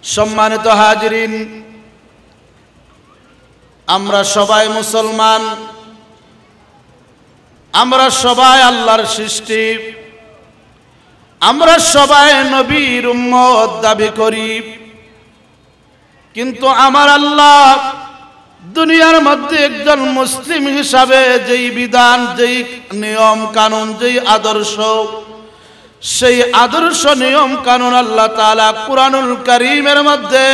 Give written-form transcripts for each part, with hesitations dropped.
সম্মানিত হাজিরিন, আমরা সবাই মুসলমান, আমরা সবাই আল্লাহর সৃষ্টি, আমরা সবাই নবীর উম্মত দাবি করি। কিন্তু আমার আল্লাহ দুনিয়ার মধ্যে একজন মুসলিম হিসাবে যেই বিধান, যেই নিয়ম কানুন, যেই আদর্শ, সেই আদর্শ নিয়ম কানুন আল্লাহ তাআলা কুরআনুল কারীমের মধ্যে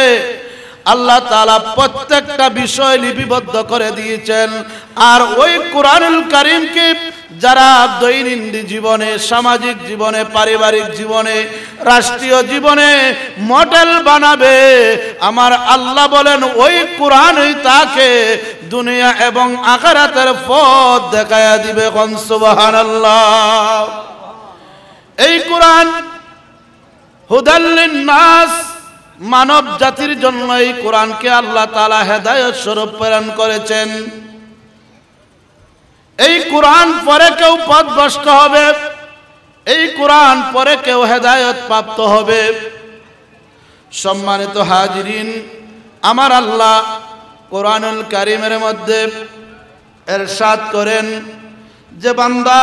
আল্লাহ তাআলা প্রত্যেকটা বিষয় লিপিবদ্ধ করে দিয়েছেন। আর ওই কুরআনুল কারীমকে যারা দৈনন্দিন জীবনে, সামাজিক জীবনে, পারিবারিক জীবনে, রাষ্ট্রীয় জীবনে মডেল বানাবে, আমার আল্লাহ বলেন ওই কুরআনই তাকে দুনিয়া এবং আখিরাতের পথ দেখায়া দিবে। কোন সুবহানাল্লাহ। এই কুরআন হুদাল লিন-নাস, মানব জাতির জন্য এই কোরআনকে আল্লাহ তাআলা হেদায়েত স্বরূপ প্রেরণ করেছেন। এই কোরআন পরে কেউ পথভ্রষ্ট হবে, এই কোরআন পরে কেউ হেদায়েত প্রাপ্ত হবে। সম্মানিত হাজিরিন, আমার আল্লাহ কোরআনুল কারীমের মধ্যে ইরশাদ করেন যে বান্দা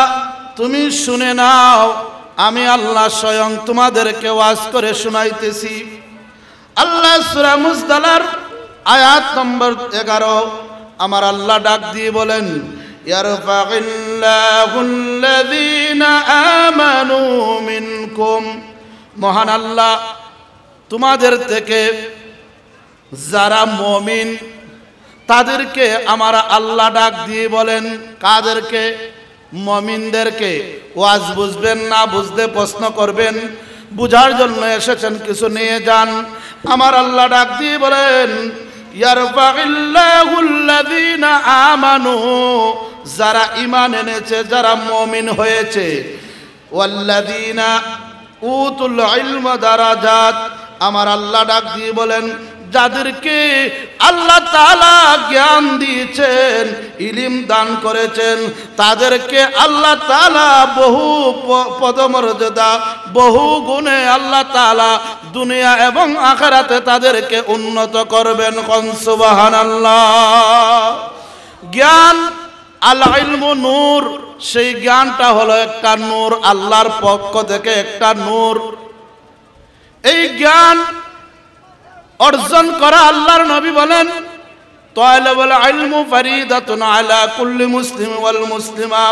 তুমি শুনে নাও, আমি আল্লাহ স্বয়ং তোমাদেরকে ওয়াজ করে শোনাইতেছি। আল্লাহ সূরা মুজদালার আয়াত নম্বর 11 আমার আল্লাহ ডাক দিয়ে বলেন, ইয়ারফা'িল্লাহুল্লাযীনা আমানু মিনকুম, মহান আল্লাহ তোমাদের থেকে যারা মুমিন তাদেরকে আমার আল্লাহ ডাক দিয়ে বলেন। কাদেরকে? মুমিনদেরকে। ওয়াজ বুঝবেন না বুঝলে প্রশ্ন করবেন, বুঝার জন্য এসেছেন কিছু নিয়ে যান। আমার আল্লাহ ডাক দিয়ে বলেন, ইয়ারফা'িল্লাহুল্লাযীনা আমানু, যারা ঈমান এনেছে, যারা মুমিন হয়েছে, ওয়াল্লাযীনা উতুল ইলমা দারাজাত, আমার আল্লাহ ডাক দিয়ে বলেন যাদেরকে আল্লাহ তাআলা জ্ঞান দিয়েছেন, ইলম দান করেছেন, তাদেরকে আল্লাহ তাআলা বহু পদমর্যাদা, বহু গুণে আল্লাহ তাআলা দুনিয়া এবং আখিরাতে তাদেরকে উন্নত করবেন। কোন সুবহানাল্লাহ। জ্ঞান, আল ইলমু নূর, সেই জ্ঞানটা হলো একটা নূর, আল্লাহর পক্ষ থেকে একটা নূর। এই জ্ঞান অর্জন করা আল্লাহর নবী বলেন, তালাবুল ইলমু ফারিদাতুন আলা কুল্লি মুসলিম ওয়াল মুসলিমা,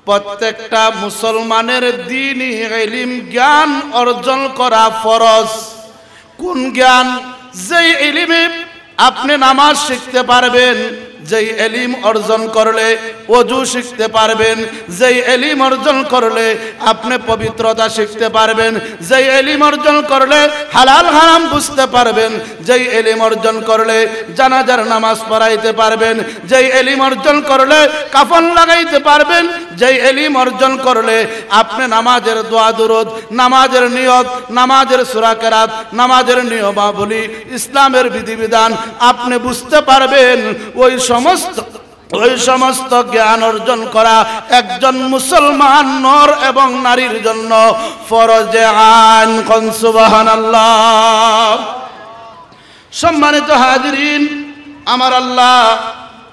প্রত্যেকটা মুসলমানের দ্বীনি ইলম, জ্ঞান অর্জন করা ফরজ। কোন জ্ঞান? যেই ইলমে আপনি নামাজ শিখতে পারবেন, যেই ইলম অর্জন করলে ওযু শিখতে পারবেন, যেই ইলম অর্জন করলে আপনি পবিত্রতা শিখতে পারবেন, যেই ইলম অর্জন করলে হালাল হারাম বুঝতে পারবেন, যেই ইলম অর্জন করলে জানাজার নামাজ পড়াইতে পারবেন, যেই ইলম অর্জন করলে কাফন লাগাইতে পারবেন, যেই ইলম অর্জন করলে আপনি নামাজের দোয়া দুরুদ, নামাজের নিয়ত, নামাজের সূরা কেরাত, নামাজের নিয়মাবলী, ইসলামের বিধিবিধান আপনি বুঝতে পারবেন। ওই সমস্ত জ্ঞান অর্জন করা একজন মুসলমান নর এবং নারীর জন্য ফরজে আইন। কোন সুবহানাল্লাহ। সম্মানিত হাজিরিন, আমার আল্লাহ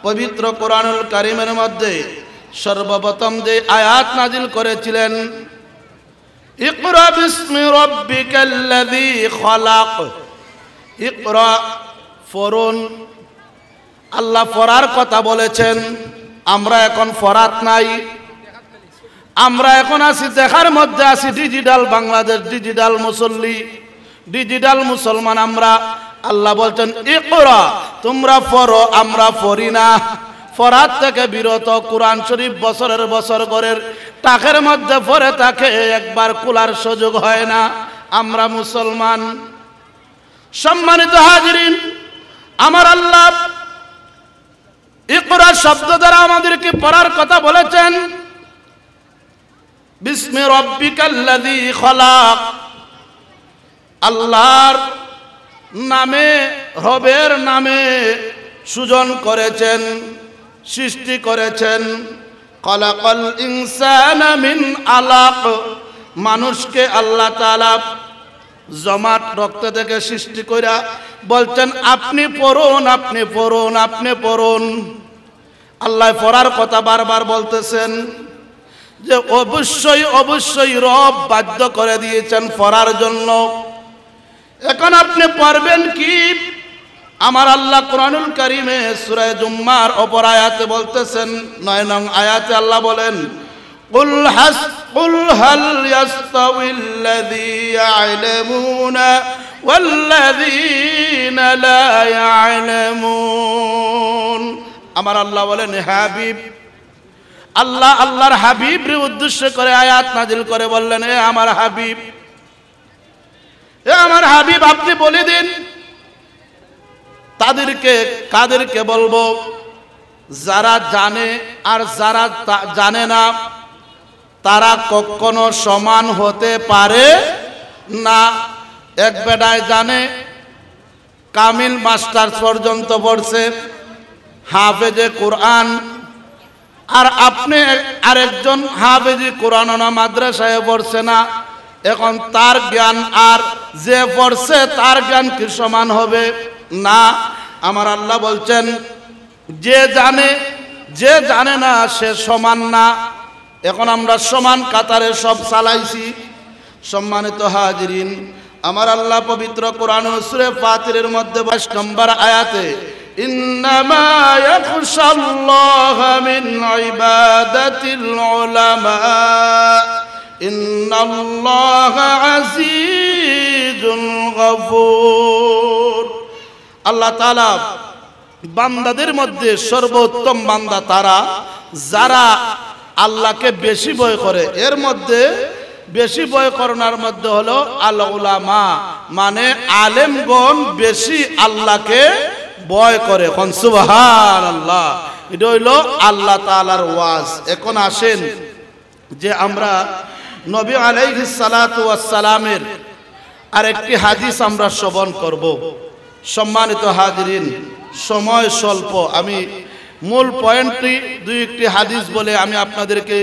পবিত্র কোরআনুল কারীমের মধ্যে সর্বপ্রথম যে আয়াত নাজিল করেছিলেন, ইকরা বিসমি রাব্বিকাল্লাযী খালাক, ইকরা ফরুন। আল্লাহ ফরার কথা বলেছেন, আমরা এখন ফরাত নাই, আমরা এখন আছি দেখার মধ্যে আছি ডিজিটাল বাংলাদেশ, ডিজিটাল মুসল্লি, ডিজিটাল মুসলমান আমরা। আল্লাহ বলছেন ইকরা, তোমরা পড়ো, আমরা পড়ি না। ফরাত থেকে বিরত, কোরআন শরীফ বছরের বছর ঘরের টাকের মধ্যে পড়ে থাকে, একবার খোলার সুযোগ হয় না। আমরা মুসলমান। সম্মানিত হাজিরিন, আমার আল্লাহ ইকরা শব্দ দ্বারা আমাদেরকে পড়ার কথা বলেছেন। বিসমি রাব্বিকাল্লাযী খালাক, আল্লাহর নামে, রবের নামে সৃজন করেছেন, সৃষ্টি করেছেন। খালাকাল ইনসানা মিন আলাক, মানুষকে আল্লাহ তাআলা জমাট রক্ত থেকে সৃষ্টি কইরা বলছেন আপনি পড়ুন, আপনি পড়ুন, আপনি পড়ুন। আল্লাহ পড়ার কথা বারবার বলতেছেন যে অবশ্যই অবশ্যই রব বাধ্য করে দিয়েছেন পড়ার জন্য। এখন আপনি পড়বেন কি? আমার আল্লাহ কোরআনুল কারীমে সূরা জুম্মার অপর আয়াতে বলতেছেন, 9 নং আয়াতে আল্লাহ বলেন, কুল হাল ইয়াস্তাউিল্লাযী ইয়া'লামুনা ওয়াল্লাযীনা লা ইয়া'লামুন। আমার আল্লাহ বলেন, হাবিব, আল্লাহ আল্লাহর হাবিবরে উদ্দেশ্য করে আয়াত নাজিল করে বললেন, এ আমার হাবিব, এ আমার হাবিব, আপনি বলে দিন তাদেরকে, কাদেরকে বলবো? যারা জানে আর যারা জানে না তারা কখনো সমান হতে পারে না। এক বেটায় জানে, কামিল মাস্টার্স পর্যন্ত পড়ছে, হাফেজে কোরআন, আর আপনি আরেকজন হাফেজি কোরআন না মাদ্রাসায় পড়ছে না। এখন তার জ্ঞান আর যে পড়ছে তার জ্ঞান কি সমান হবে? না। আমার আল্লাহ বলছেন যে জানে, যে জানে না সে সমান না। এখন আমরা সমান কাতারে সব চালাইছি। সম্মানিত হাজিরিন, আমার আল্লাহ পবিত্র কোরআন সূরা ফাতিরের মধ্যে 22 নম্বর আয়াতে ইন্নামা ইয়াখশাল্লাহা মিন ইবাদাতিল উলামা ইন্নাল্লাহা আজিজুল গফুর। আল্লাহ তাআলা বান্দাদের মধ্যে সর্বোত্তম বান্দা তারা যারা আল্লাহকে বেশি ভয় করে। এর মধ্যে বেশি ভয় করার মধ্যে হলো আল উলামা, মানে আলেমগণ বেশি আল্লাহকে ভয় করে। সুবহানাল্লাহ। এটা হইলো আল্লাহ তাআলার ওয়াজ। এখন আসেন যে আমরা নবী আলাইহিস সালাতু ওয়াস সালামের আরেকটি হাদিস আমরা শ্রবণ করব। সম্মানিত হাজিরিন, সময় স্বল্প, আমি মূল পয়েন্টটি 2-1টি হাদিস বলে আমি আপনাদেরকে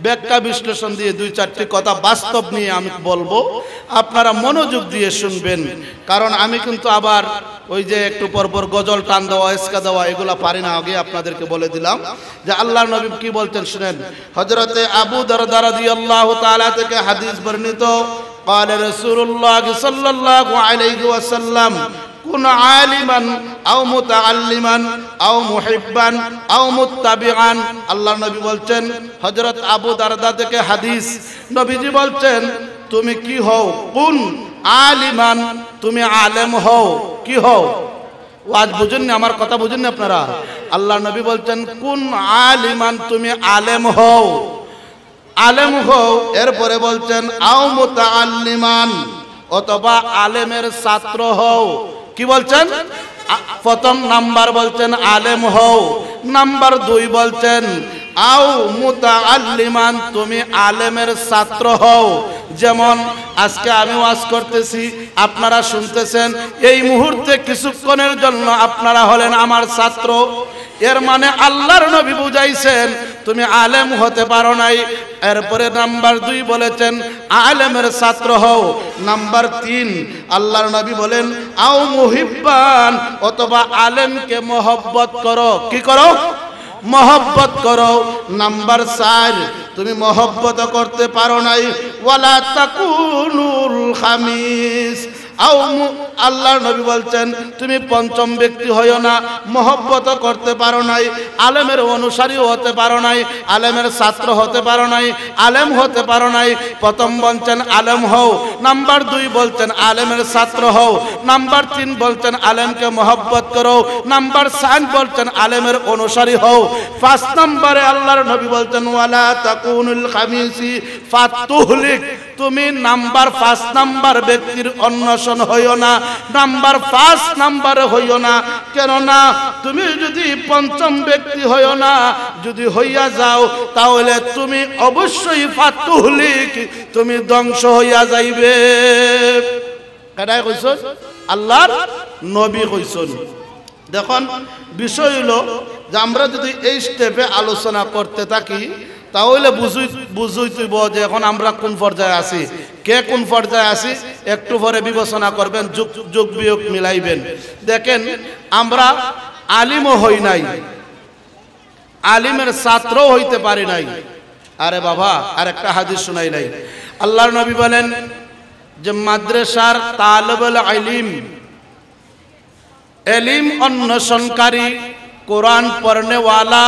ব্যাখ্যা বিশ্লেষণ দিয়ে 2-4টি কথা বাস্তব নিয়ে আমি বলবো, আপনারা মনোযোগ দিয়ে শুনবেন। কারণ আমি কিন্তু আবার ওই যে একটু পরপর গজল টান দেওয়া, ইসকা দেওয়া এগুলা পারি না। আগে আপনাদেরকে বলে দিলাম যে আল্লাহর নবী কি বলতেন শুনেন। হযরতে আবু দারদা রাদিয়াল্লাহু তাআলা থেকে হাদিস বর্ণিত, قال رسول الله صلى الله عليه وسلم কুন আলিমান আও মুতাআল্লিমান আও মুহিব্বান আও মুত্তাবিআন। আল্লাহর নবী বলছেন, হযরত আবু দারদা থেকে হাদিস, নবীজি বলছেন তুমি কি হও? কুন আলিমান, তুমি আলেম হও। কি হও? ওয়াজ বুঝুননি, আমার কথা বুঝুননি আপনারা? আল্লাহর নবী বলছেন কুন আলিমান, তুমি আলেম হও, আলেম হও। এরপরে বলছেন আও মুতাআল্লিমান, অথবা আলেমের ছাত্র হও। কি বলছেন? প্রথম নাম্বার বলছেন আলেম হও, নাম্বার 2 বলছেন আও মুতাআল্লিমান, তুমি আলেমের ছাত্র হও। যেমন আজকে আমি ওয়াজ করতেছি, আপনারা শুনতেছেন, এই মুহূর্তে কিছুক্ষণের জন্য আপনারা হলেন আমার ছাত্র। এর মানে আল্লাহর নবী বুঝাইছেন তুমি আলেম হতে পারো নাই। এরপরে নাম্বার 2 বলেছেন আলেমের ছাত্র হও। নাম্বার 3 আল্লাহর নবী বলেন আও মুহিব্বান, অথবা আলেমকে মহব্বত করো। কি করো? মহব্বত করো। নাম্বার 4 তুমি মহব্বত করতে পারো নাই, ওয়ালা তাকুনুল খামিস। আল্লাহর নবী বলছেন তুমি পঞ্চম ব্যক্তি হইও না, মহব্বত করতে পারো নাই, আলেমের অনুসারী হতে পারো নাই, আলেমের ছাত্র হতে পারো নাই, আলেম হতে পারো নাই। প্রথম বলছেন আলেম হও, নাম্বার 2 বলছেন আলেমের ছাত্র হও, নাম্বার 3 বলছেন আলেমকে মহব্বত করো, নাম্বার 4 বলছেন আলেমের অনুসারী হও। 5 নম্বরে আল্লাহর নবী বলছেন ওয়ালা তাকুনুল খামিসি ফাতুহলিক, তুমি নাম্বার 5 নাম্বার ব্যক্তির অন্বেষণ হইও না, নাম্বার 5 নাম্বারে হইও না। কেননা তুমি যদি পঞ্চম ব্যক্তি হইও না, যদি হইয়া যাও তাহলে তুমি অবশ্যই ফাতুহলিক, তুমি ধ্বংস হইয়া যাইবে। এটাই কইছেন আল্লাহর নবী কইছেন। দেখুন বিষয় হলো যে আমরা যদি এই স্টেপে আলোচনা করতে থাকি তাহলে বুঝইতেইব যে এখন আমরা কোন পর্যায়ে আছি। কে কোন পর্যায়ে আসি একটু পরে বিবেচনা করবেন, যোগ বিয়োগ মিলাইবেন। দেখেন আমরা আলিমও হই নাই, আলিমের ছাত্রও হইতে পারি নাই। আরে বাবা, আর একটা হাদিস শুনাই নাই। আল্লাহর নবী বলেন যে মাদ্রাসার তালেবুল ইলম, इल्म अन्वेषणकारी, कुरान पढ़ने वाला,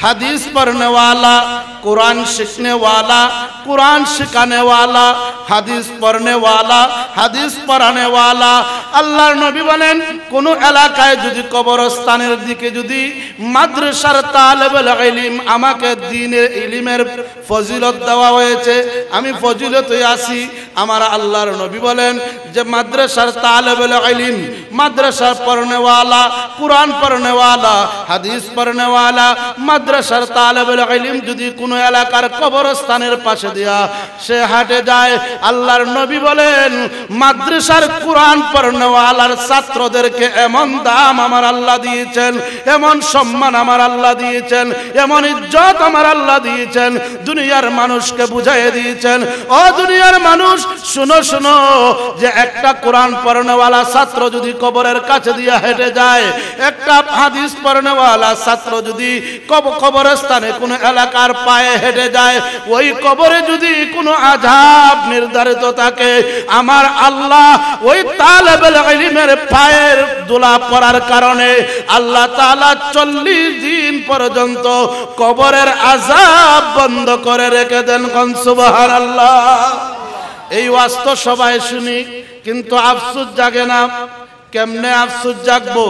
हदीस पढ़ने वाला, कुरान सीखने वाला, कुरान सिखाने वाला, हदीस पढ़ने वाला, हदीस पढ़ाने वाला। अल्लाह नबी बोलें कोनो एलाकाय যদি কবরস্থানের দিকে যদি মাদ্রাসার তালেবুল ইলম আমাকে দ্বীনের ইলমের ফজিলত দেওয়া হয়েছে, আমি ফজিলতে আছি। আমার আল্লাহর নবী বলেন যে মাদ্রাসার তালেবুল ইলম, মাদ্রাসার পড়নে वाला, कुरान पढ़ने वाला, हदीस पढ़ने वाला, মাদ্রাসার তালেবুল ইলম যদি কোনো এলাকার কবরস্থানের পাশে দিয়া সে হাঁটে যায়, আল্লাহর নবী বলেন মাদ্রাসার কুরআন পড়নে ওয়ালার ছাত্রদেরকে এমন দাম আমার আল্লাহ দিয়েছেন, এমন সম্মান আমার আল্লাহ দিয়েছেন, এমন ইজ্জত আমার আল্লাহ দিয়েছেন, দুনিয়ার মানুষকে বুঝাইয়ে দিয়েছেন। ও দুনিয়ার মানুষ শুনো শুনো, যে একটা কুরআন পড়নে ওয়ালা ছাত্র যদি কবরের কাছে দিয়া হেঁটে যায়, একটা হাদিস পড়নে ওয়ালা ছাত্র যদি কবরস্থানে কোন এলাকার পায়ে হেঁটে যায়, ওই কবরে যদি কোনো আযাব নির্ধারিত থাকে, আমার আল্লাহ ওই তালেবুল ইলমের পায়ের ধুলা পড়ার কারণে আল্লাহ তাআলা 40 দিন পর্যন্ত কবরের আযাব বন্ধ করে রেখে দেন। কোন সুবহানাল্লাহ। এই ওয়াজ তো সবাই শুনি, কিন্তু আফসোস জাগে না। কেমনে আফসোস জাগবো?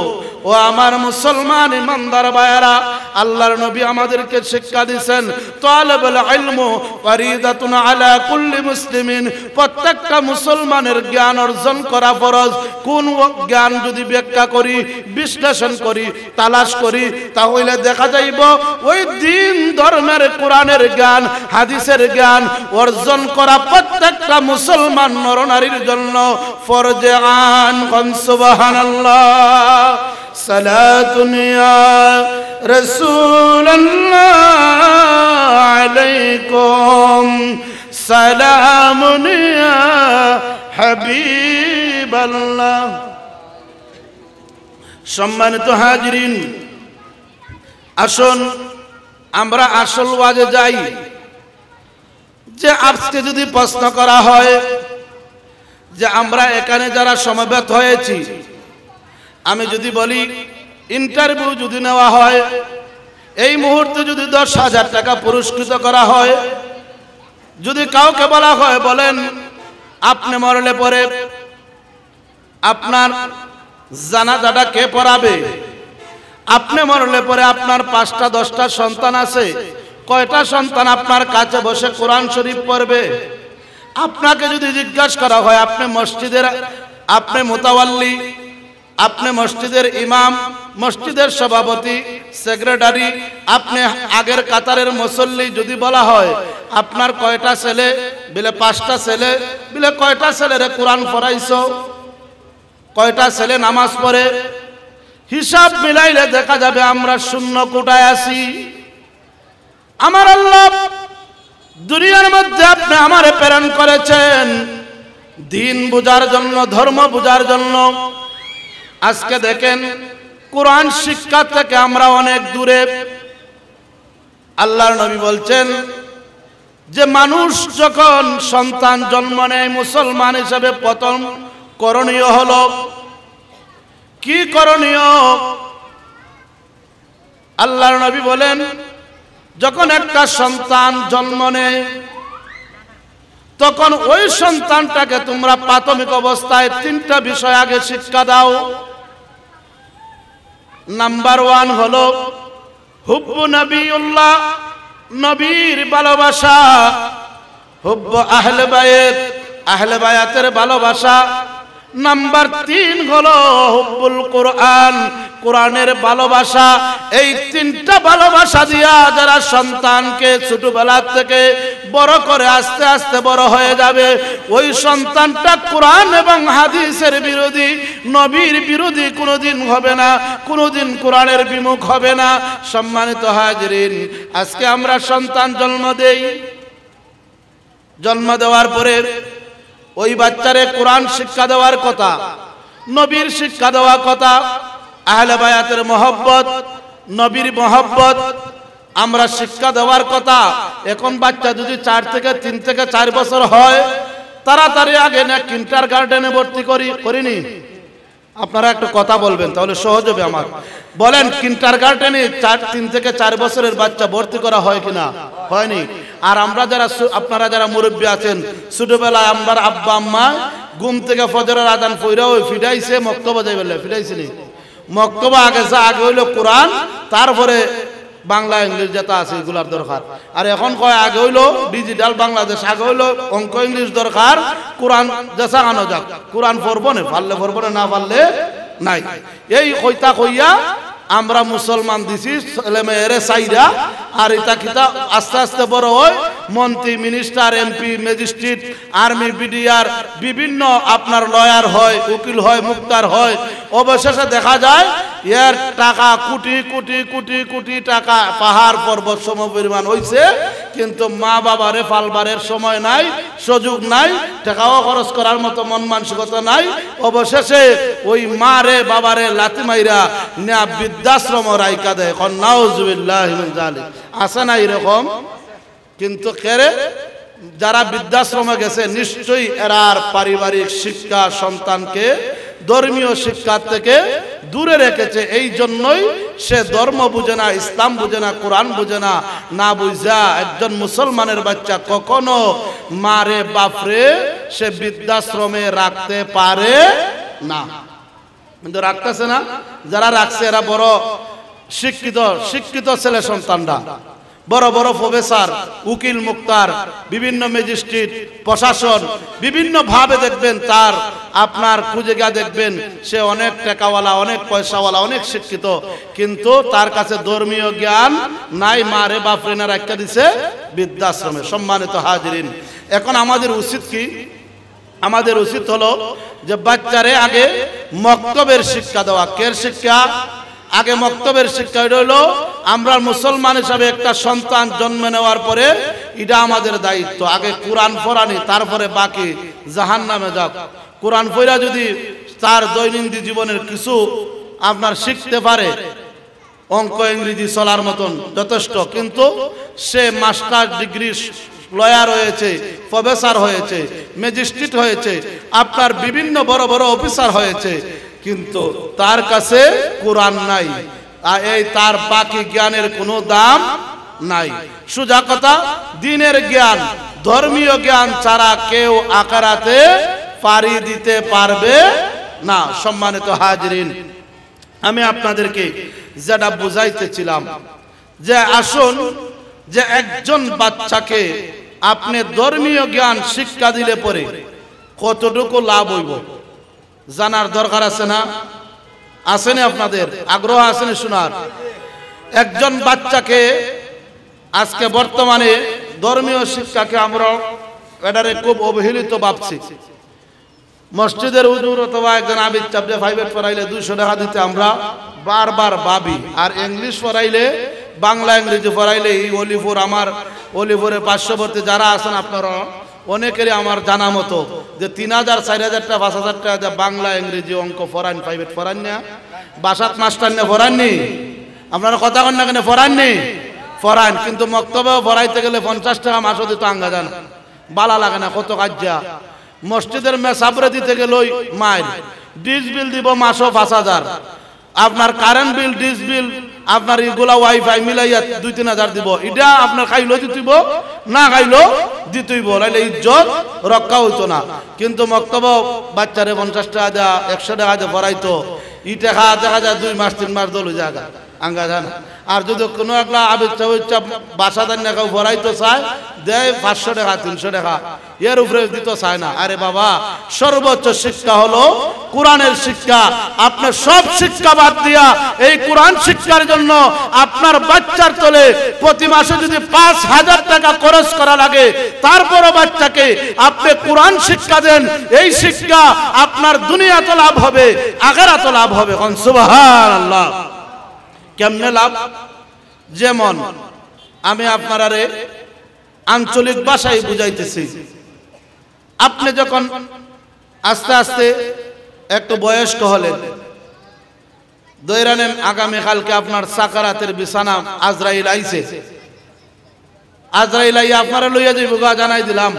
ও আমার মুসলমান ইমানদার ভাইয়েরা, আল্লাহর নবী আমাদেরকে শিক্ষা দিয়েছেন তালেবুল ইলম ফরিদাতুন আলা কুল্লি মুসলিমিন, প্রত্যেকটা মুসলমানের জ্ঞান অর্জন করা ফরজ। কোন জ্ঞান যদি ব্যাখ্যা করি, বিশ্লেষণ করি, তালাশ করি, তাহলে দেখা যাইব ওই দ্বীন ধর্মের কোরআনের জ্ঞান, হাদিসের জ্ঞান অর্জন করা প্রত্যেকটা মুসলমান নরনারীর জন্য ফরজে আন। কোন সুবহানাল্লাহ। সালাতুন ইয়া রাসূলুল্লাহ আলাইকুম, সালামুন ইয়া হাবিবাল্লাহ। সম্মানিত হাজিরিন, আসুন আমরা আসল ওয়াজে যাই। যে আজকে যদি প্রশ্ন করা হয় যে আমরা এখানে যারা সমবেত হয়েছি, আমি যদি বলি ইন্টারভিউ যদি নেওয়া হয়, এই মুহূর্তে যদি 10,000 টাকা পুরস্কৃত করা হয়, যদি কাউকে বলা হয় বলেন আপনি মরলে পরে আপনার জানাজাটা কে পড়াবে, আপনি মরলে পরে আপনার 5টা 10টা সন্তান আছে, কয়টা সন্তান আপনার কাছে বসে কোরআন শরীফ পড়বে? আপনাকে যদি জিজ্ঞাসা করা হয় আপনি মসজিদের, আপনি মুতাওয়াল্লি, আপনি মসজিদের ইমাম, মসজিদের সভাপতি, সেক্রেটারি, আপনি আগের কাতারের মুসল্লি, যদি বলা হয় আপনার কয়টা ছেলে, বলে 5টা ছেলে, বলে কয়টা ছেলেরে কোরআন পড়াইছো, কয়টা ছেলে নামাজ পড়ে? হিসাব মিলাইলে দেখা যাবে আমরা শূন্য কোটায় আছি। আমার আল্লাহ দুনিয়ার মধ্যে আপনি আমারে প্রেরণ করেছেন দ্বীন বোঝার জন্য, ধর্ম বোঝার জন্য। আজকে দেখেন কোরআন শিক্ষা থেকে আমরা অনেক দূরে। আল্লাহর নবী বলছেন যে মানুষ যখন সন্তান জন্ম নেয়, মুসলমান হিসেবে প্রথম করণীয় হলো কি করণীয়? আল্লাহর নবী বলেন যখন একটা সন্তান জন্ম নেয় তখন ওই সন্তানটাকে তোমরা প্রাথমিক অবস্থায় 3টা বিষয় আগে শিক্ষা দাও। নাম্বার 1 হলো হুব্বু নবিউল্লাহ, নবীর ভালোবাসা, হুব্বু আহলে বায়াত, আহলে বায়াতের ভালোবাসা। নাম্বার 3 হলো হুব্বুল কোরআন, কোরআনের ভালোবাসা। এই 3টা ভালোবাসা দিয়া যারা সন্তানকে ছোটবেলা থেকে বড় করে আস্তে আস্তে বড় হয়ে যাবে, ওই সন্তানটা কোরআন এবং হাদিসের বিরোধী, নবীর বিরোধী কোনোদিন হবে না, কোনোদিন কোরআনের বিমুখ হবে না। সম্মানিত হাজিরিন, আজকে আমরা সন্তান জন্ম দেই, জন্ম দেওয়ার পরে ওই বাচ্চারে কোরআন শিক্ষা দেওয়ার কথা, নবীর শিক্ষা দেওয়ার কথা, আহলে বায়াতের মহব্বত, নবীর মহব্বত আমরা শিক্ষা দেওয়ার কথা। এখন বাচ্চা যদি 3 থেকে 4 বছর হয়, তাড়াতাড়ি আগে না কিন্ডারগার্টেনে ভর্তি করিনি? আপনারা একটা কথা বলবেন, তাহলে সহজ হবে আমার। বলেন, কিন্ডারগার্টেনে 3 থেকে 4 বছরের বাচ্চা ভর্তি করা হয় কিনা? হয়নি। আর আমরা যারা, আপনারা যারা মুরব্বী আছেন, ছোটবেলায় আমার আব্বা আম্মা ঘুম থেকে ফজরের আজান পইরা ওই ফিডাইছে মক্তবা যাই বললে, ফিডাইছে নি? মক্তবা আগে হইলো কোরআন, তারপরে বাংলা ইংলিশ যেটা আছে এগুলার দরকার। আর এখন কয় আগে হইলো ডিজিটাল বাংলাদেশ, আগে হইলো অঙ্ক ইংলিশ দরকার, কোরআন যেসা আনো যাক। কোরআন পড়বো না, পারলে পড়বো না, না পারলে নাই। এই কইতা কইয়া আমরা মুসলমান দিছি ছেলে মেয়েরে চাইরা। আর এটা কিতা আস্তে আস্তে বড় হয়, মন্ত্রী, minister, MP, magistrate, army, BDR, বিভিন্ন আপনার লয়ার হয়, উকিল হয়, মুক্তার হয়। অবশেষে দেখা যায় এর টাকা কোটি কোটি কোটি কোটি টাকা, পাহাড় পর্বত সম পরিমাণ হইছে, কিন্তু মা বাবারে পালবারের সময় নাই, সুযোগ নাই, টাকাও খরচ করার মতো মন মানসিকতা নাই। অবশেষে ওই মা রে বাবারে লাথি মাইরা না বৃদ্ধাশ্রম রাইকা দেয়। নাউজুবিল্লাহি মিন যালিক। আছে না এরকম? কিন্তু কেরে যারা বৃদ্ধাশ্রমে গেছে, নিশ্চয়ই এরার পারিবারিক শিক্ষা সন্তানকে ধর্মীয় শিক্ষা থেকে দূরে রেখেছে। এই জন্যই সে ধর্ম বুঝে না, ইসলাম বুঝে না, কোরআন বুঝে না। না বুঝা একজন মুসলমানের বাচ্চা কখনো মারে বাপরে সে বৃদ্ধাশ্রমে রাখতে পারে না। কিন্তু রাখতেছে না, যারা রাখছে এরা বড় শিক্ষিত ছেলে সন্তানরা, বড় বড় প্রফেসর, উকিল, মুক্তার, বিভিন্ন ম্যাজিস্ট্রেট, প্রশাসন, বিভিন্ন ভাবে দেখবেন তার আপনার খুঁজে গিয়ে দেখবেন সে অনেক টাকাওয়ালা, অনেক পয়সাওয়ালা, অনেক শিক্ষিত, কিন্তু তার কাছে ধর্মীয় জ্ঞান নাই। মারে বাপরে না রাখতে দিছে বৃদ্ধাশ্রমে। সম্মানিত হাজিরিন, এখন আমাদের উচিত কি? আমাদের উচিত হলো যে বাচ্চারে আগে মক্তবের শিক্ষা দেওয়া। কের শিক্ষা? আগে মক্তবের শিক্ষা। এটা হলো আমরা মুসলমান হিসাবে একটা সন্তান জন্ম নেওয়ার পরে এটা আমাদের দায়িত্ব, আগে কোরআন পড়ানি, তারপরে বাকি জাহান্নামে যাক। কোরআন পড়া যদি তার দৈনন্দিন জীবনের কিছু আপনার শিখতে পারে, অঙ্ক ইংরেজি চলার মতন যথেষ্ট। কিন্তু সে মাস্টার ডিগ্রি লয়ার হয়েছে, প্রফেসর হয়েছে, ম্যাজিস্ট্রেট হয়েছে, আপনার বিভিন্ন বড় বড় অফিসার হয়েছে, কিন্তু তার কাছে কোরআন নাই, এই তার বাকি জ্ঞানের কোনো দাম নাই। সোজা কথা, দ্বীনের জ্ঞান, ধর্মীয় জ্ঞান ছাড়া কেউ আখিরাতে পাড়ি দিতে পারবে না। সম্মানিত হাজিরিন, আমি আপনাদেরকে যেটা বুঝাইতেছিলাম যে আসুন, যে একজন বাচ্চাকে আপনি ধর্মীয় জ্ঞান শিক্ষা দিলে পরে কতটুকু লাভ হইব জানার দরকার আছে না? আসেনি? আপনাদের আগ্রহ আসেনি শোনার? একজন বাচ্চাকে আজকে বর্তমানে ধর্মীয় শিক্ষাকে আমরা এটারে খুব অবহেলিত ভাবছি। মসজিদের হুজুর অথবা একজন আবিদ চাপড়ে প্রাইভেট পড়াইলে 200 টাকা দিতে আমরা বারবার ভাবি, আর ইংলিশ পড়াইলে, বাংলা ইংরেজি পড়াইলে এই অলিপুর, আমার অলিপুরের পার্শ্ববর্তী যারা আছেন আপনারা অনেকেরই আমার জানা মতো যে 3000 4000 টাকা 5000 টাকা বাংলা ইংরেজি অঙ্ক পড়ান, প্রাইভেট পড়ান না, বাসাত মাস্টার নিয়ে পড়াননি? আপনারা কথা কন না কেন? পড়াননি? পড়ান, কিন্তু মক্তবেও পড়াইতে গেলে 50 টাকা মাসও দিত, আঙ্গা জান বালা লাগে না, কত কাজ্যা। মসজিদের মেসাবরে দিতে গেল মাইল, ডিশ বিল দিব মাসও 5000, আপনার কারেন্ট বিল, ডিশ বিল, আপনার এগুলা ওয়াইফাই মিলাইয়া 2-3000 দিব। এটা আপনার খাইলো দিতেইব, না খাইলো দিতেইব, নাইলে ইজ্জত রক্ষা হইতো না। কিন্তু মক্তব বাচ্চারে 50 টাকা দেয়া, 100 টাকা দিয়ে পড়াইতো, ই টাকা দেখা যায় 2 মাস 3 মাস দল জায়গা আঙ্গা জানা। আর যদি কোনো একটা আবিচ্ছা বাসাদার না কেউ পড়াইতে চায়, দেয় 500 টাকা 300 টাকা, এর উপরে দিতে চায় না। আরে বাবা, সর্বোচ্চ শিক্ষা হলো কোরআনের শিক্ষা। আপনার সব শিক্ষা বাদ দিয়া এই কোরআন শিক্ষার জন্য আপনার বাচ্চার তলে প্রতি মাসে যদি 5000 টাকা খরচ করা লাগে, তারপরও বাচ্চাকে আপনি কোরআন শিক্ষা দেন, এই শিক্ষা আপনার দুনিয়াতে লাভ হবে, আখিরাতে লাভ হবে। সুবহানাল্লাহ। কেমনে লাভ? যেমন আমি আপনারে আঞ্চলিক ভাষায় বুঝাইতেছি। আপনি যখন আস্তে আস্তে একটু বয়স্ক হলেন, দৈরানেন আগামীকালকে আপনার সাকারাতের বিছানা আজরাইল আইছে, আজরাইল আইয়া আপনারা লইয়া যাইব গা, জানাই দিলাম।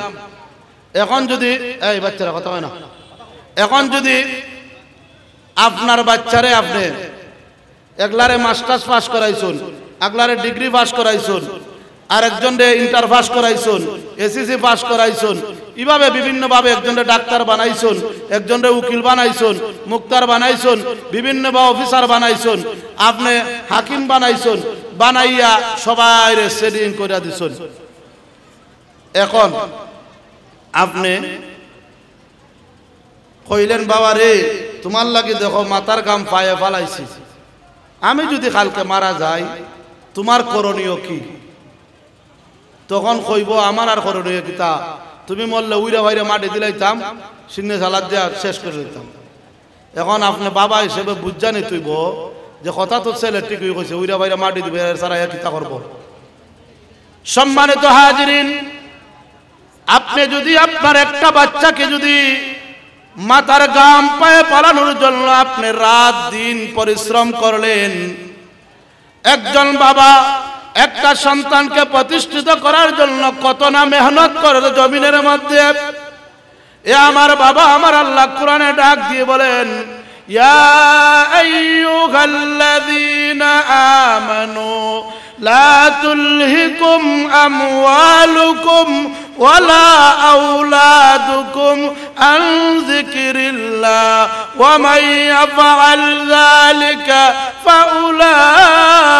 এখন যদি এই বাচ্চারা কথা হয় না, এখন যদি আপনার বাচ্চারে আপনি একলারে মাস্টার্স পাস করাইছুন, একলারে ডিগ্রি পাস করাইছুন, আর একজনরে ইন্টার পাস করাইছুন, এসএসসি পাস করাইছুন, এইভাবে বিভিন্নভাবে একজনরে ডাক্তার বানাইছুন, একজনরে উকিল বানাইছুন, মুক্তার বানাইছুন, বিভিন্নভাবে অফিসার বানাইছুন, আপনি হাকিম বানাইছুন, বানাইয়া সবাই সেটিং করে দিছুন। এখন আপনি কইলেন বাবা রে তোমার লাগি দেখো মাথার গাম পায়ে ফালাইছি, আমি যদি কালকে মারা যাই তোমার করণীয় কি? তখন কইব আমার আর করণীয় কিতা, তুমি মরলে উইরা ভাইরে মাটি দিলাইতাম, সিন্নে সালাদ দিয়া শেষ করে দিতাম। এখন আপনি বাবা হিসেবে বুঝজানি তুইব যে কথা তো ছেলে ঠিকই কইছে, উইরা ভাইরে মাটি দিবে সারা কিতা করব। সম্মানিত হাজিরিন, আপনি যদি আপনার একটা বাচ্চাকে যদি মাথার গাম পায়ে পালানোর জন্য আপনি রাত দিন পরিশ্রম করলেন, একজন বাবা একটা সন্তানকে প্রতিষ্ঠিত করার জন্য কত না মেহনত করে জমিনের মধ্যে। এ আমার বাবা, আমার আল্লাহ কোরআনে ডাক দিয়ে বলেন, ইয়া আইয়ুহাল্লাযীনা আমানু লা তুলহিকুম আমওয়ালুকুম ওয়ালা আওলাদুকুম আন যিকরিল্লাহ ওয়া মান ইয়াফআল যালিকা ফাউলাইকা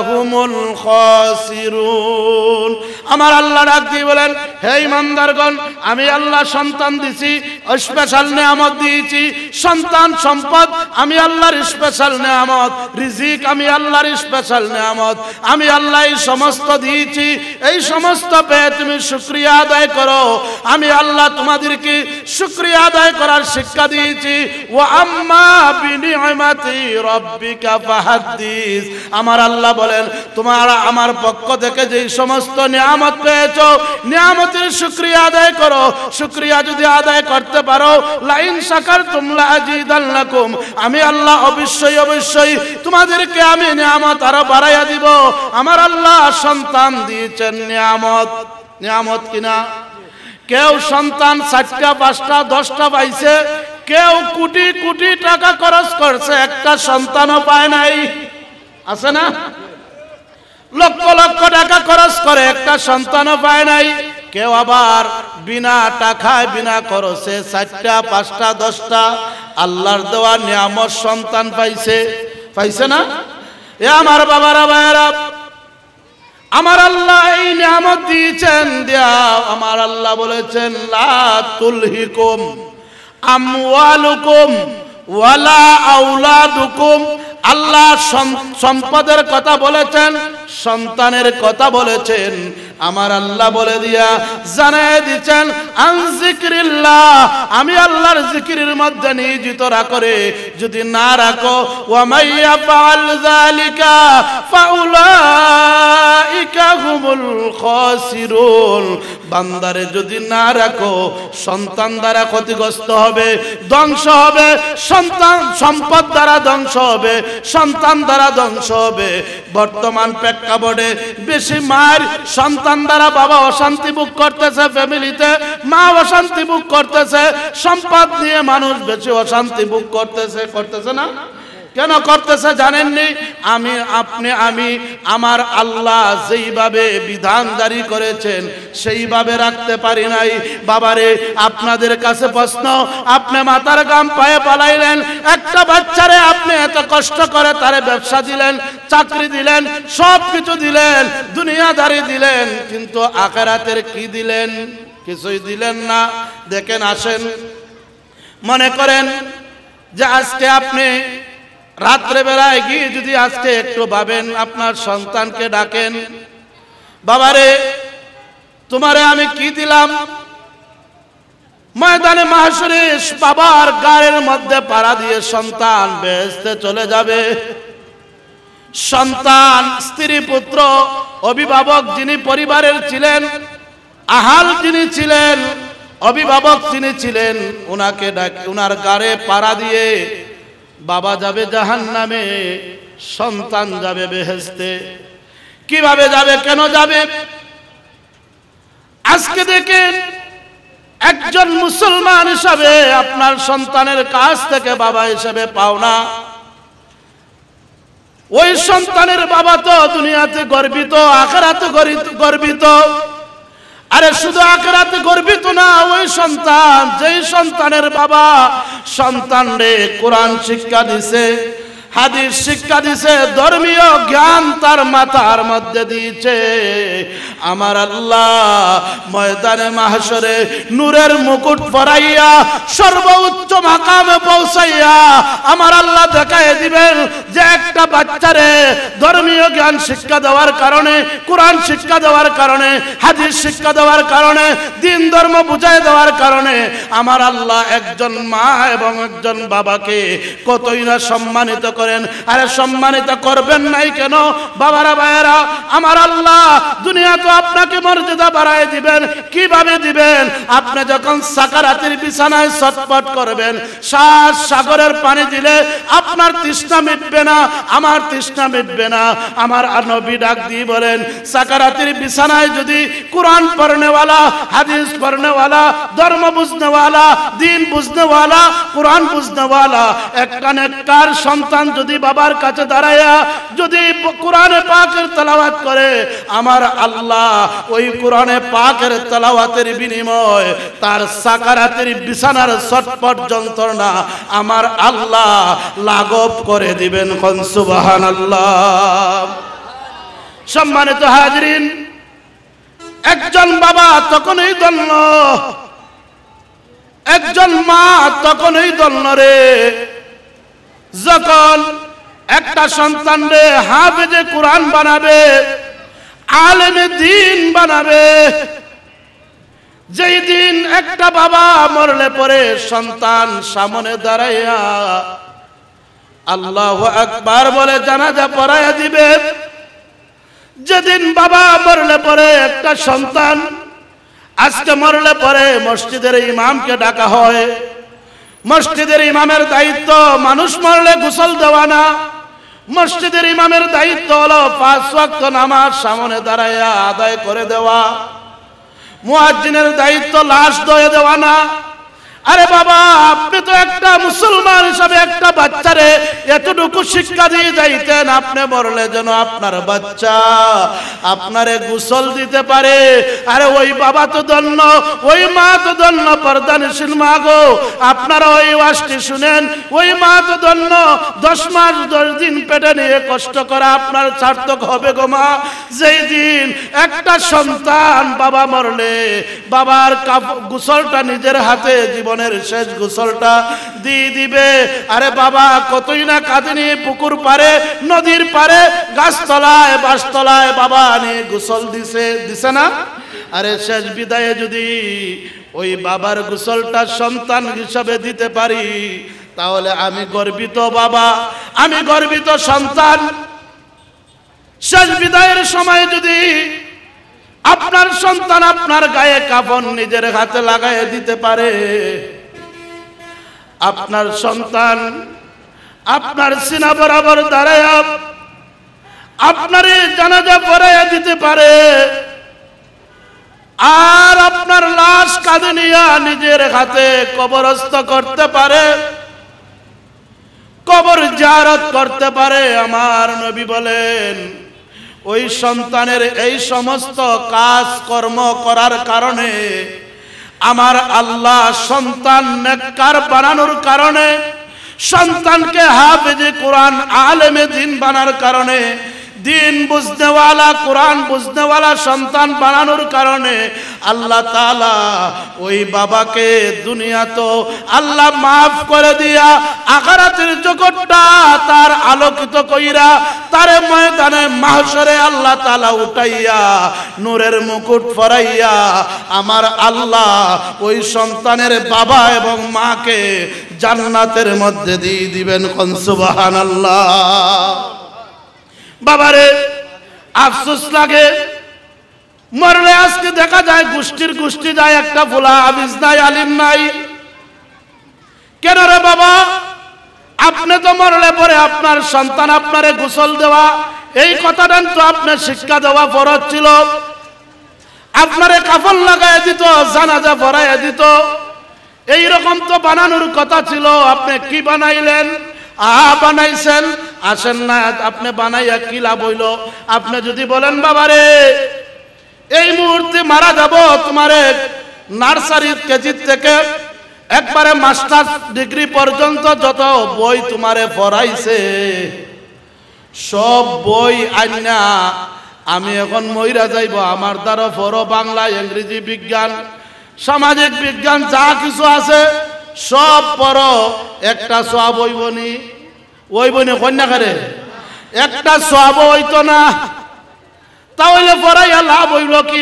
হুমুল খাসিরুন। আমার আল্লাহ ডাক দিয়ে বলেন, হে ইমানদারগণ, আমি আল্লাহ সন্তান দিছি, স্পেশাল নিয়ামত দিয়েছি। সন্তান সম্পদ আমি আল্লাহর স্পেশাল নিয়ামত, রিজিক আমি আল্লাহর স্পেশাল নিয়ামত, আমি আল্লাহ এই সমস্ত দিয়েছি। এই সমস্ত পেয়ে তুমি শুকরিয়া আদায় করো। আমি আল্লাহ তোমাদেরকে শুকরিয়া আদায় করার শিক্ষা দিয়েছি। ওয়া আম্মা বিনিআমাতি রাব্বিকা ফাহাদ্দিস। আমার আল্লাহ বলেন, তোমরা আমার পক্ষ থেকে যেই সমস্ত নিয়ামত পেয়েছো, নিয়ামতের শুকরিয়া আদায় করো। শুকরিয়া যদি আদায় করতে পারো, লাইন শাকারতুম লাযিদান্নাকুম, আমি আল্লাহ অবশ্যই অবশ্যই তোমাদেরকে আমি নিয়ামত আরো বাড়াইয়া দিব। আমার আল্লাহ সন্তান দিয়েছেন নিয়ামত, নিয়ামত কিনা? কেউ সন্তান 4টা 5টা 10টা পাইছে, কেউ কোটি কোটি টাকা খরচ করছে, একটা সন্তানও পায় নাই। আছে না? লক্ষ লক্ষ টাকা খরচ করে, একটা সন্তানও পায় নাই। কেউ আবার বিনা টাকায় বিনা খরচে 4টা 5টা 10টা আল্লাহর দেওয়া নিয়ামত সন্তান পাইছে। পাইছে না? এ আমার বাবারা ভাইয়েরা, আমার আল্লাহ এই নিয়ামত দিয়েছেন, দিয়া আমার আল্লাহ বলেছেন, লা তুলহিকুম আমওয়ালুকুম ওয়ালা আওলাদুকুম। আল্লাহ সম্পদের কথা বলেছেন, সন্তানের কথা বলেছেন। আমার আল্লাহ বলে দিয়া জানায় দিচ্ছেন, আন যিকরিল্লাহ, আমি আল্লাহর জিকিরের মধ্যে নিয়োজিত রাখরে, যদি না রাখো, ওয়া মাইয়াফআল যালিকা ফাউলাইকা হুমুল খাসিরুন, বান্দারে যদি না রাখো, সন্তান দ্বারা ক্ষতিগ্রস্ত হবে, ধ্বংস হবে। সন্তান সম্পদ দ্বারা ধ্বংস হবে, সন্তান দ্বারা ধ্বংস হবে। বর্তমান প্রেক্ষাপটে বেশি মার সন্তান দ্বারা বাবা অশান্তি ভোগ করতেছে, ফ্যামিলিতে মা অশান্তি ভোগ করতেছে, সম্পদ নিয়ে মানুষ বেশি অশান্তি ভোগ করতেছে। করতেছে না? কেন করতেছে জানেননি? আমি আপনি আমি আমার আল্লাহ যেইভাবে বিধান জারি করেছেন সেইভাবে রাখতে পারি নাই। বাবারে, আপনাদের কাছে প্রশ্ন, আপনি মাথার গাম পায়ে পালাইলেন, একটা বাচ্চারে আপনি এত কষ্ট করে তারে ব্যবসা দিলেন, চাকরি দিলেন, সব কিছু দিলেন, দুনিয়াদারি দিলেন, কিন্তু আখিরাতের কি দিলেন? কিছুই দিলেন না। দেখেন, আসেন, মনে করেন যে আজকে আপনি রাত্রে বেলায় গিয়ে যদি আজকে একটু ভাবেন, আপনার সন্তানকে ডাকেন, বাবারে তোমারে আমি কি দিলাম? ময়দানে মাহশরে বাবার গায়ের মধ্যে পাড়া দিয়ে সন্তান বেহেশতে চলে যাবে। সন্তান, স্ত্রী, পুত্র, অভিভাবক যিনি পরিবারের ছিলেন, আহাল যিনি ছিলেন, অভিভাবক তিনি ছিলেন, ওনাকে ওনার গাড়ে পাড়া দিয়ে বাবা যাবে জাহান্নামে, সন্তান যাবে বেহেশতে। কিভাবে যাবে, কেন যাবে? আজকে দেখেন একজন মুসলমান হিসাবে আপনার সন্তানের কাছ থেকে বাবা হিসেবে পাওনা, ওই সন্তানের বাবা তো দুনিয়াতে গর্বিত, আখিরাতে গর্বিত। আরে শুধু আখিরাতে গর্বিত না, ওই সন্তান, যেই সন্তানের বাবা সন্তানরে কোরআন শিক্ষা দিছে, হাদিস শিক্ষা দিছে, ধর্মীয় জ্ঞান তার মাথার মধ্যে দিয়েছে, আমার আল্লাহ ময়দানে মাহশরে নূরের মুকুট পরাইয়া সর্বোচ্চ মাকামে পৌঁছাইয়া আমার আল্লাহ দেখায় দিবেন যে একটা বাচ্চারে ধর্মীয় জ্ঞান শিক্ষা দেওয়ার কারণে, কোরআন শিক্ষা দেওয়ার কারণে, হাদিস শিক্ষা দেওয়ার কারণে, দিন ধর্ম বুঝাই দেওয়ার কারণে আমার আল্লাহ একজন মা এবং একজন বাবাকে কতই না সম্মানিত করেন। আরে সম্মানিত করবেন নাই কেন বাবারা, ভাইয়েরা? আমার আল্লাহ দুনিয়া তো আপনাকে মর্যাদা বাড়ায় দিবেন। কিভাবে দিবেন? আপনি যখন সাকারাতের বিছানায় ছটফট করবেন, শ্বাস সাগরের পানি দিলে আপনার তৃষ্ণা মিটবে না, আমার তৃষ্ণা মিটবে না। আমার নবী ডাক দিয়ে বলেন, সাকারাতের বিছানায় যদি কোরআন পড়নেওয়ালা, হাদিস পড়নেওয়ালা, ধর্ম বুঝনেওয়ালা, দিন বুঝনেওয়ালা, কোরআন বুঝনেওয়ালা একটা নেককার সন্তান যদি বাবার কাছে দাঁড়ায়া যদি কোরআনে পাকের তেলাওয়াত করে, আমার আল্লাহ ওই কোরআনে পাকের তেলাওয়াতের বিনিময় তার সাকারাতের বিছানার ছটফট যন্ত্রণা আমার আল্লাহ লাঘব করে দিবেন। কোন সুবহানাল্লাহ। সম্মানিত হাজরিন, একজন বাবা তখনই ধন্য, একজন মা তখনই ধন্য রে যখন একটা সন্তান রে হাফেজে কোরআন বানাবে, আলেমে দ্বীন বানাবে। যেই দিন একটা বাবা মরলে পরে সন্তান সামনে দাঁড়াইয়া আল্লাহু আকবার বলে জানাজা পড়াইয়া দিবে, যেদিন বাবা মরলে পরে একটা সন্তান, আজকে মরলে পরে মসজিদের ইমামকে ডাকা হয়। মসজিদের ইমামের দায়িত্ব মানুষ মরলে গোসল দেওয়া না, মসজিদের ইমামের দায়িত্ব হলো 5 ওয়াক্ত নামাজ সামনে দাঁড়াইয়া আদায় করে দেওয়া। মুয়াজ্জিনের দায়িত্ব লাশ ধুয়ে দেওয়া না। আরে বাবা, আপনি তো একটা মুসলমান হিসাবে একটা বাচ্চারে এতটুকু শিক্ষা দিয়ে যাইতেন, আপনি মরলে যেন আপনার বাচ্চা আপনারে গোসল দিতে পারে। আরে ওই বাবা তো ধন্য, ওই মা তো ধন্য। পর্দানিশীল মা গো, আপনারা ওই ওয়াজটি শুনেন, ওই মা তো ধন্য। 10 মাস 10 দিন পেটে নিয়ে কষ্ট করা আপনার সার্থক হবে গো মা। যেই দিন একটা সন্তান বাবা মরলে বাবার গোসলটা নিজের হাতে, জীবনের শেষ গোসলটা দিয়ে দিবে। আরে বাবা কতই না কাঁদিনি, পুকুর পারে, নদীর পারে, গাছতলায়, বাঁশতলায় বাবা নিয়ে গোসল দিছে না? আরে শেষ বিদায়ে যদি ওই বাবার গোসলটা সন্তান হিসাবে দিতে পারি, তাহলে আমি গর্বিত বাবা, আমি গর্বিত সন্তান। শেষ বিদায়ের সময় যদি আপনার সন্তান আপনার গায়ে কাফন নিজের হাতে লাগাইয়ে দিতে পারে, আপনার সন্তান আপনার সিনা বরাবর দাঁড়ায় আপনার জানাজা পড়াইয়া দিতে পারে, আর আপনার লাশ কাঁধে নিয়ে নিজের হাতে কবরস্থ করতে পারে, কবর জিয়ারত করতে পারে, আমার নবী বলেন ওই সন্তানের এই সমস্ত কাজ কর্ম করার কারণে আমার আল্লাহ সন্তান নেককার বানানোর কারণে, সন্তানকে হাফেজে কোরআন আলেমে দ্বীন বানার কারণে, দিন বুঝনেওয়ালা, কোরআন বুঝনেওয়ালা সন্তান বানানোর কারণে আল্লাহ তাআলা ওই বাবাকে দুনিয়া তো আল্লাহ মাফ করে দিয়া আখিরাতের জগৎটা তার আলোকিত কইরা তারে ময়দানে মাহশরে আল্লাহ তাআলা উঠাইয়া নূরের মুকুট পরাইয়া আমার আল্লাহ ওই সন্তানের বাবা এবং মাকে জান্নাতের মধ্যে দিয়ে দিবেন। কোন সুবহানাল্লাহ। বাবারে আফসোস লাগে, মরলে আজকে দেখা যায় গোষ্ঠীর গোষ্ঠী যায়, একটা ফুলা হাফিজ নাই, আলিম নাই। কেন রে বাবা? আপনি তো মরলে পরে আপনার সন্তান আপনারে গোসল দেওয়া, এই কথাটা তো আপনার শিক্ষা দেওয়া ফরজ ছিল। আপনারে কাফন লাগাই দিত, জানাজা পড়াইয়া দিত, এইরকম তো বানানোর কথা ছিল। আপনি কি বানাইলেন? বানাইছেন, আসেন না, আপনি বানাইয়া কি লাভ হইল? আপনি যদি বলেন বাবারে এই মুহূর্তে মারা যাব, তোমারে নার্সারির কেজি থেকে একবারে মাস্টার্স ডিগ্রি পর্যন্ত যত বই তোমারে পড়াইছে সব বই আইনা আমি এখন মইরা যাইব, আমার দ্বারা পড়ো বাংলা, ইংরেজি, বিজ্ঞান, সামাজিক বিজ্ঞান যা কিছু আছে সব পড়ো, একটা সওয়াব হইবনি? ওইবনি কন্যা করে একটা সওয়াব হইতো না। তাহলে পড়াইয়া লাভ হইল কি?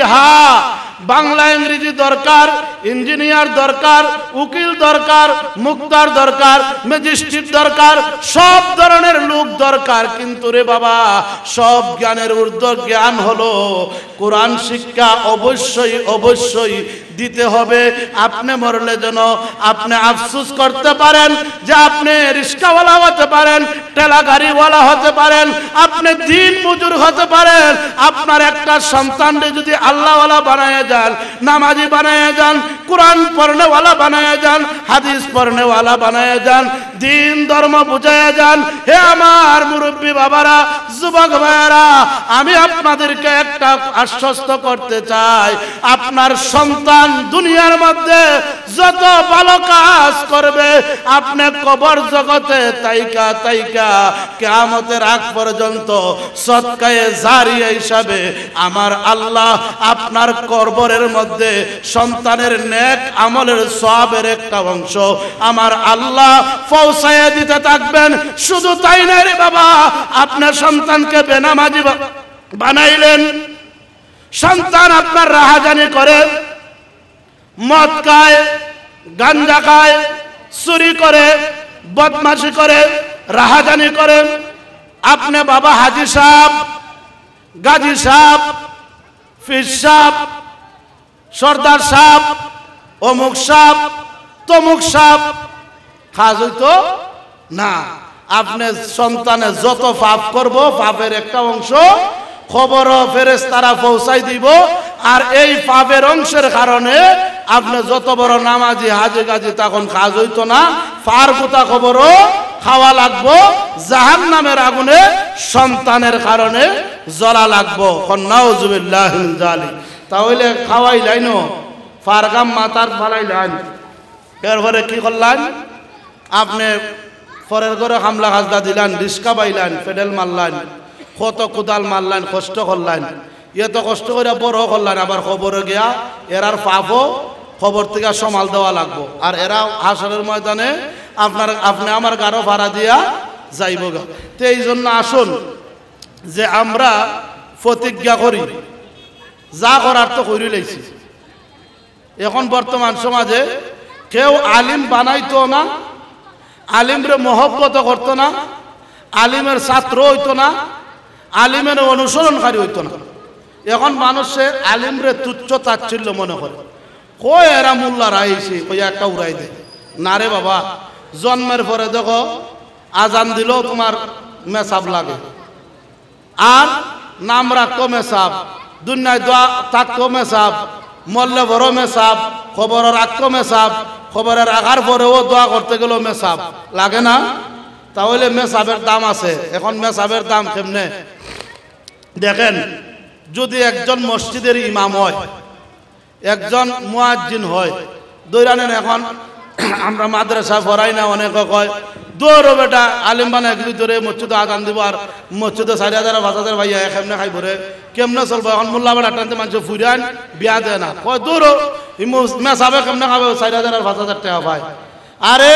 বাংলা ইংরেজি দরকার, ইঞ্জিনিয়ার দরকার, উকিল দরকার, মুক্তার দরকার, ম্যাজিস্ট্রেট দরকার, সব ধরনের লোক দরকার। কিন্তু রে বাবা, সব জ্ঞানের ঊর্ধ্ব জ্ঞান হলো কোরআন শিক্ষা। অবশ্যই অবশ্যই দিতে হবে। আপনি মরলে যেন আপনি আফসোস করতে পারেন যে আপনি রিক্সাওয়ালা হতে পারেন, ঠেলা গাড়িওয়ালা হতে পারেন, আপনি দিন মজুর হতে পারেন। আপনার একটা সন্তানকে যদি আল্লাহওয়ালা বানায় যান, নামাজি বানায় যান, কোরআন পড়নেওয়ালা বানায় যান, হাদিস পড়নেওয়ালা বানায় যান, দিন ধর্ম বুঝায় যান। হে আমার মুরব্বী বাবারা, যুবক ভাইয়েরা, আমি আপনাদেরকে একটা আশ্বস্ত করতে চাই, আপনার সন্তান দুনিয়ার মধ্যে যত ভালো কাজ করবে, আপনি কবর জগতে তাইকা তাইকা কিয়ামতের আগ পর্যন্ত সদকায়ে জারিয়া হিসাবে আমার আল্লাহ আপনার কবরের মধ্যে সন্তানের নেক আমলের সওয়াবের একটা অংশ আমার আল্লাহ পৌঁছায় দিতে থাকবেন। শুধু তাই না রে বাবা, আপনার সন্তানকে বেনামাজি বানাইলেন, সন্তান আপনার রাহাজানি করে, মদ খায়, গাঞ্জা খায়, চুরি করে, বদমাশি করে, রাহাজানি করে। আপনি বাবা হাজি সাহেব, গাজী সাহেব, পীর সাহেব, সর্দার সাহেব, অমুক সাহেব, তমুক সাহেব, কাজ হইতো না। আপনি সন্তানে যত পাপ করব, পাপের একটা অংশ খবর ফেরেশতারা পৌঁছাই দিব। আর এই পাপের অংশের কারণে আপনি যত বড় নামাজি, হাজি, গাজী, তখন কাজ হইতো না। ফার কোথা খবরও খাওয়া লাগবো, জাহান্নামের আগুনে সন্তানের কারণে জ্বলা লাগবো। নাউজুবিল্লাহ মিন যালিক। তাহলে খাওয়াই লাইন, ফারগাম মাতার ফালাই লাইন, এরপরে কি করলেন? আপনি পরের ঘরে হামলা হাজদা দিলেন, রিস্কা বাইলেন, পেডেল মারলেন, কত কোদাল মারলেন, কষ্ট করলেন। এত কষ্ট করে বড় করলেন, আবার খবরে গিয়া এরার পাপও খবর থেকে সমাল দেওয়া লাগবো। আর এরা হাসরের ময়দানে আপনি আমার গারো ভাড়া দিয়া যাইব গা। তো এই জন্য আসুন যে আমরা প্রতিজ্ঞা করি, যা করার তো করি লাইছি। এখন বর্তমান সমাজে কেউ আলিম বানাইতো না, আলিমরে মহব্বত করতো না, আলিমের ছাত্র হইতো না, আলিমের অনুসরণকারী হইতো না। এখন মানুষে আলিমরে তুচ্ছ তাচ্ছিল্য মনে করে, কই এরা মোল্লার আইসি, কই একটা উড়াই দেয় না রে বাবা। জন্মের পরে দেখো আজান দিলেও তোমার মেসাব লাগে, আর নাম রাখতো মেসাব, দুনিয়ায় দোয়া থাকতো মেসাব, মরলে বড় মেসাব, খবর রাখতো মেসাব, খবরের রাখার পরেও দোয়া করতে গেলেও মেসাব লাগে না? তাহলে মেসাবের দাম আছে। এখন মেসাবের দাম কেমনে দেখেন, যদি একজন মসজিদের ইমাম হয়, একজন মুয়াজ্জিন হয়, দৈরানেন। এখন আমরা মাদ্রাসা পড়াই না, অনেকে কয় দৌড়ো বেটা আলিম বানায় কিন্তু ধরে মসজিদে আজান দিব, আর মসজিদে 4,000 5,000 ভাইয়া কেমনে খাই ভরে, কেমনে চলবো? এখন মোল্লা বেটা টানতে মানুষ ফুরান বিয়া দেয় না, কয় দৌড়ো মেসাবে কেমনে খাবে, 4,000 আর 5,000 টাকা পায়। আরে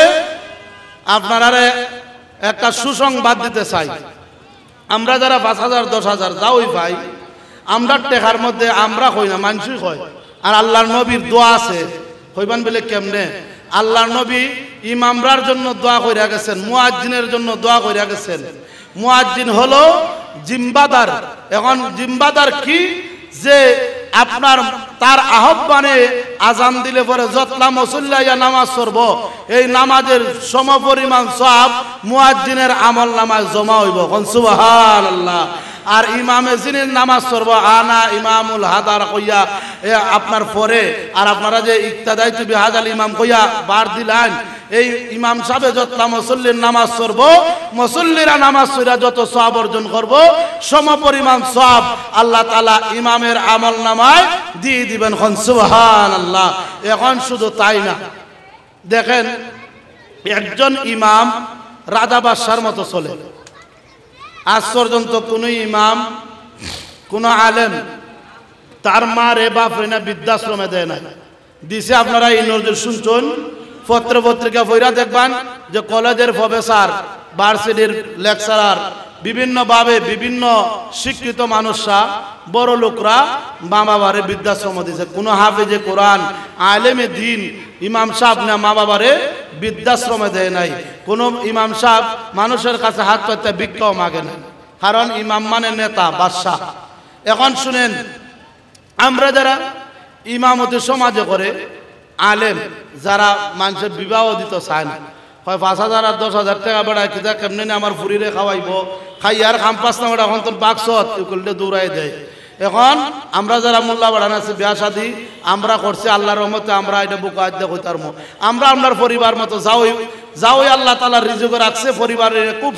আপনার আরে একটা সুসংবাদ দিতে চাই, আমরা যারা 5,000 10,000 যাওই পাই, আমরা টেকার মধ্যে আমরা কই না, মানুষই কয়। আর আল্লাহর নবীর দোয়া আছে, কইবান বলে কেমনে? আল্লাহর নবী ইমামরার জন্য দোয়া কইরা গেছেন, মুয়াজ্জিনের জন্য দোয়া কইরা গেছেন। মুয়াজ্জিন হলো জিম্বাদার। এখন জিম্বাদার কি? যে আপনার তার আহ্বানে আজান দিলে পরে যতলা মুসল্লাইয়া নামাজ পড়ব এই নামাজের সমপরিমাণ সওয়াব মুয়াজ্জিনের আমল নামায় জমা হইব। সুবহানাল্লাহ। আর ইমামে যিনি নামাজ পড়ব আনা ইমামুল হাদার কইয়া আপনার পরে আর আপনারা যে ইক্তাদাইতু বিহাদাল ইমাম কইয়া বার দিলেন, এই ইমাম সাহেব যতলা মুসল্লির নামাজ পড়ব মুসল্লিরা নামাজ পড়া যত সওয়াব অর্জন করব সমপরিমাণ সওয়াব আল্লাহ তাআলা ইমামের আমল নামায় দিয়ে দিবেন। সুবহানাল্লাহ। এখন শুধু তাই না, দেখেন একজন ইমাম রাজা বাদশার মতো চলে। আজ পর্যন্ত কোন ইমাম কোন আলেম তার মা রে বাপ রে না বৃদ্ধাশ্রমে দেয় না, দিছে। আপনারা এই নজর শুনছেন, পত্র পত্রিকা বইরা দেখবেন যে কলেজের প্রফেসর, ভার্সিটির লেকচারার, বিভিন্নভাবে বিভিন্ন শিক্ষিত মানুষরা, বড় লোকরা মা বাবারে বৃদ্ধাশ্রম দিছে। কোনো হাফেজে কোরআন, আলেমে দ্বীন ইমাম সাহেব না মা বাবারে বৃদ্ধাশ্রমে দেয় নাই। কোন ইমাম সাহেব মানুষের কাছে হাত পাততে ভিক্ষাও মাগে না, কারণ ইমাম মানে নেতা, বাদশাহ। এখন শুনেন, আমরা যারা ইমামতি সমাজে করে আলেম যারা মানুষের বিবাহ দিতে চায় না, হয় 5,000 আর 10,000 টাকা বেড়ায় কিতা কেমনে আমার ফুরিরে খাওয়াইব, খাই আর খাম পাস না এখন তোর বাক্সত করলে দৌড়াই দেয়। এখন আমরা যারা মোল্লা বাড়ান আছে বিয়া শাদী আমরা করছি আল্লাহর রহমতে, আমরা এটা বুক আদ্য হইতার আমরা আপনার পরিবার মতো যাওই আল্লাহ তাআলা রিজিক রাখছে, পরিবারের খুব